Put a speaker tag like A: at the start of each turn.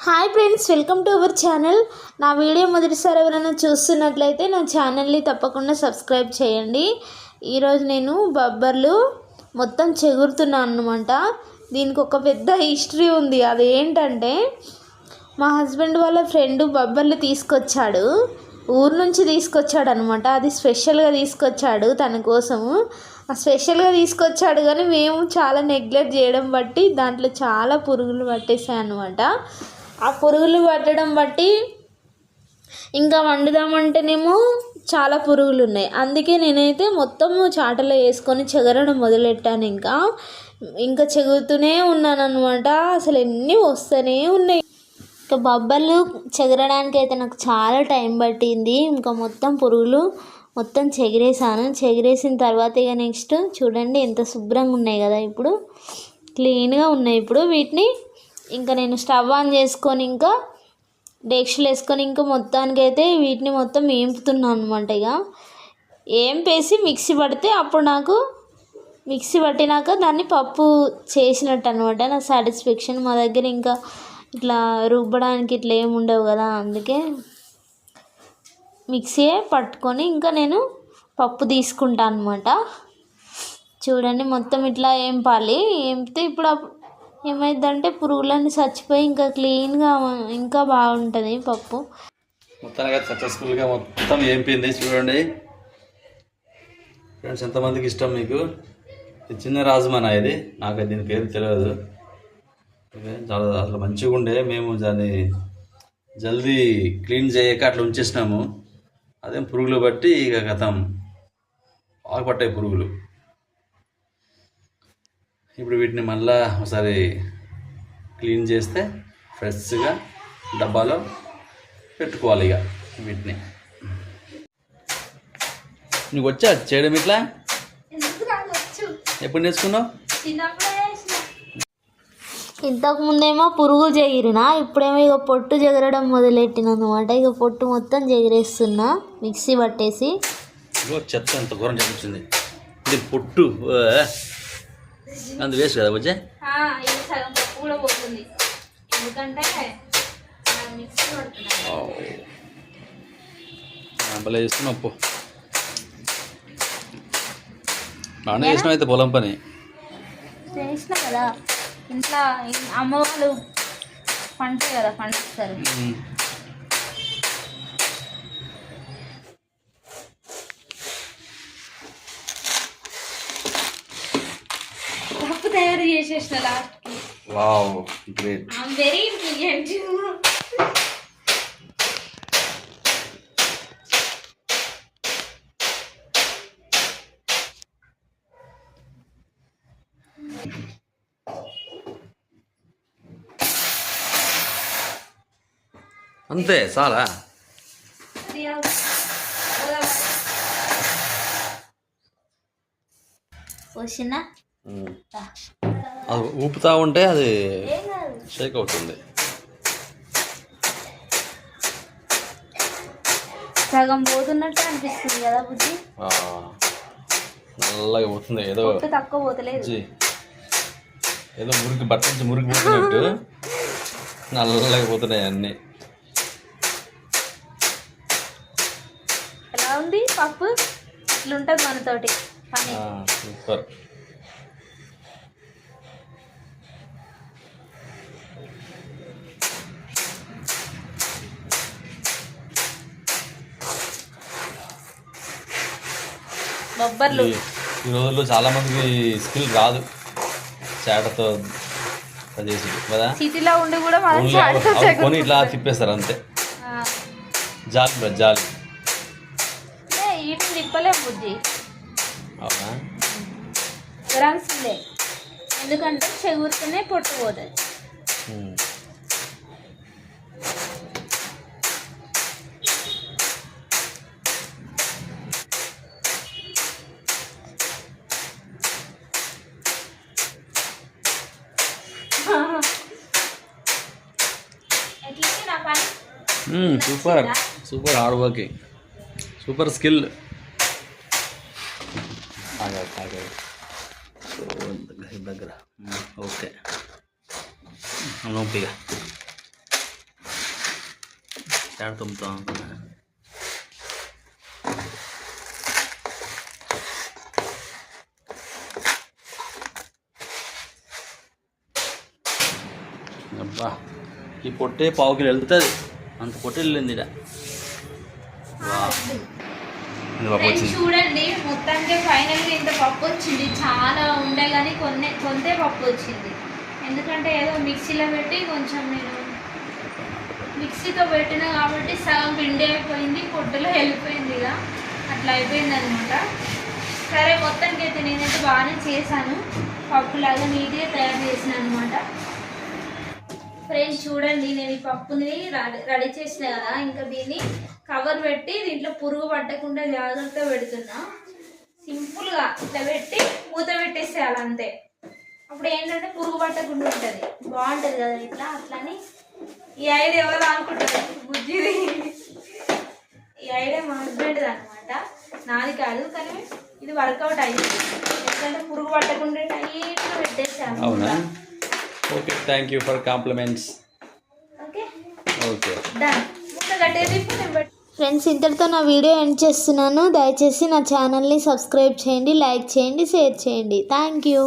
A: Hi friends, welcome to our channel. నా video మొదటిసారి ఎవరైనా చూస్తున్నట్లయితే నా ఛానల్ని తప్పకుండా సబ్స్క్రైబ్ చేయండి. ఈరోజు నేను బొబ్బర్లు మొత్తం చెగురుతున్నాను అన్నమాట. దీనికి ఒక పెద్ద హిస్టరీ ఉంది. అదేంటంటే మా హస్బెండ్ వాళ్ళ ఫ్రెండ్ బొబ్బర్లు తీసుకొచ్చాడు, ఊరు నుంచి తీసుకొచ్చాడు అనమాట. అది స్పెషల్గా తీసుకొచ్చాడు తన కోసము. స్పెషల్గా తీసుకొచ్చాడు కానీ మేము చాలా నెగ్లెక్ట్ చేయడం బట్టి దాంట్లో చాలా పురుగులు పట్టేసాయి అనమాట. ఆ పురుగులు పట్టడం బట్టి ఇంకా వండుదామంటేనేమో చాలా పురుగులు ఉన్నాయి. అందుకే నేనైతే మొత్తము చాటలో వేసుకొని చెగరడం మొదలెట్టాను. ఇంకా చెగురుతూనే ఉన్నాను అనమాట. అసలు ఎన్ని వస్తూనే ఉన్నాయి. ఇంకా బొబ్బర్లు చెగరడానికి అయితే నాకు చాలా టైం పట్టింది. ఇంకా మొత్తం పురుగులు మొత్తం చెగిరేసాను. చెగిరేసిన తర్వాత ఇక నెక్స్ట్ చూడండి ఎంత శుభ్రంగా ఉన్నాయి కదా, ఇప్పుడు క్లీన్గా ఉన్నాయి. ఇప్పుడు వీటిని ఇంకా నేను స్టవ్ ఆన్ చేసుకొని ఇంకా డేక్షలు వేసుకొని ఇంకా మొత్తానికైతే వీటిని మొత్తం వేపుతున్నాను అనమాట. ఇక వేపేసి మిక్సీ పడితే అప్పుడు నాకు మిక్సీ పట్టినాక దాన్ని పప్పు చేసినట్టు అనమాట. నా సాటిస్ఫాక్షన్. మా దగ్గర ఇంకా ఇట్లా రుబ్బడానికి ఇట్లా ఏమి ఉండవు కదా, అందుకే మిక్సీయే పట్టుకొని ఇంకా నేను పప్పు తీసుకుంటాను అనమాట. చూడండి మొత్తం ఇట్లా ఏంపాలి. ఏంపితే ఇప్పుడు ఏమైందంటే పురుగులన్నీ చచ్చిపోయి ఇంకా క్లీన్గా ఇంకా బాగుంటుంది పప్పు.
B: మొత్తానికి సక్సెస్ఫుల్గా మొత్తం ఏంపింది. చూడండి ఫ్రెండ్స్, ఎంతమందికి ఇష్టం మీకు? ఇది చిన్న రాజమానా, ఇది నాకు దీని పేరు తెలియదు. చాలా అసలు మంచిగా ఉండే. మేము దాన్ని జల్దీ క్లీన్ చేయక అట్లా ఉంచేసినాము. అదేం పురుగులు బట్టి ఇక గతం బాగా పట్టాయి పురుగులు. ఇప్పుడు వీటిని మళ్ళా ఒకసారి క్లీన్ చేస్తే ఫ్రెష్గా డబ్బాలో పెట్టుకోవాలి. ఇక వీటిని నీకు వచ్చా చేయడం ఇట్లా? ఎప్పుడు నేర్చుకున్నావు?
A: ఇంతకుముందేమో పురుగులు చెగిరినా, ఇప్పుడేమో ఇక పొట్టు చెగరడం మొదలెట్టిన అనమాట. ఇక పొట్టు మొత్తం చెగిరేస్తున్నా మిక్సీ పట్టేసి.
B: చెత్త ఎంత ఘోరం చెప్పించింది. ఇది పొట్టు అందు వేస్ట్ కదా వచ్చే. భలే చేస్తున్నావు అప్పు. బాగానే చేసినావు అయితే పొలం పని.
A: చేసిన కదా, ఇంట్లో అమ్మ వాళ్ళు పంటాయి కదా, పండిస్తారు. పప్పు తయారు చేసేసిన లాస్ట్కి.
B: Wow, great.
A: I'm very intelligent.
B: అంతే చాలా.
A: వచ్చిందా?
B: అది ఊపుతా ఉంటే అది షేక్ అవుతుంది.
A: సగం పోతున్నట్టు అనిపిస్తుంది కదా బుజ్జి.
B: నల్లగా పోతుంది. ఏదో
A: తక్కువ పోతలేదు,
B: ఏదో మురికి బట్ట నుంచి మురికి పోతున్నట్టు నల్లగా పోతున్నాయి అన్నీ.
A: ఎలా ఉంది పప్పు? ఇట్లుంటుంది మనతోటి పని.
B: సూపర్.
A: బొబ్బర్లు
B: ఈ రోజుల్లో చాలా మందికి స్కిల్ రాదు చాటతో చేసి కదా.
A: సిటీలో ఉండి కూడా
B: కొని ఇట్లా తిప్పేస్తారు అంతే. జాలి జాలి
A: వీటిని తిప్పలేం బుద్ధి.
B: అవునా?
A: గ్రామ్స్లే, ఎందుకంటే చెగురుతూనే పొట్టుపోతుంది.
B: Super super hard working, super skill. దగ్గర ఓకే నొప్పిగా చాట్ తుమ్ముతాం అబ్బా ఈ పొట్టే పావు కిలో వెళ్తుంది అంత పొట్టే వెళ్ళింది ఇక
A: చూడండి మొత్తానికి ఫైనల్గా ఇంత పప్పు వచ్చింది. చాలా ఉండే కానీ కొంతే పప్పు వచ్చింది. ఎందుకంటే ఏదో మిక్సీలో పెట్టి కొంచెం నేను మిక్సీతో పెట్టినా కాబట్టి సగం పిండి అయిపోయింది, పొట్టులో వెళ్ళిపోయింది. ఇక అట్లా అయిపోయింది అనమాట. సరే మొత్తానికి అయితే నేనైతే బాగానే చేశాను. పప్పులాగా నీట్గా తయారు చేసిన అనమాట. ఫ్రెండ్స్ చూడండి, నేను ఈ పప్పుని రెడీ చేసిన కదా, ఇంకా దీన్ని కవర్ పెట్టి దీంట్లో పురుగు పట్టకుండా జాగ్రత్త పెడుతున్నా. సింపుల్గా ఇట్లా పెట్టి మూత పెట్టేసేయాలి అంతే. అప్పుడు ఏంటంటే పురుగు పట్టకుండా ఉంటుంది, బాగుంటుంది కదా ఇట్లా. అట్లని ఈ ఐడియా ఎవరు అనుకుంటారు బుజ్జిది, ఈ ఐడియా మా హస్బెండ్ది అనమాట, నాది కాదు. కానీ ఇది వర్కౌట్ అయింది, ఎందుకంటే పురుగు పట్టకుండా టైట్గా పెట్టేసాను.
B: అవునా? Okay, thank you for compliments.
A: Okay
B: okay
A: done. మూత కట్టేది ఫ్రెండ్స్, ఇంతటితో నా వీడియో ఎండ్ చేస్తున్నాను. దయచేసి నా ఛానల్ని సబ్స్క్రైబ్ చేయండి, లైక్ చేయండి, షేర్ చేయండి. Thank you.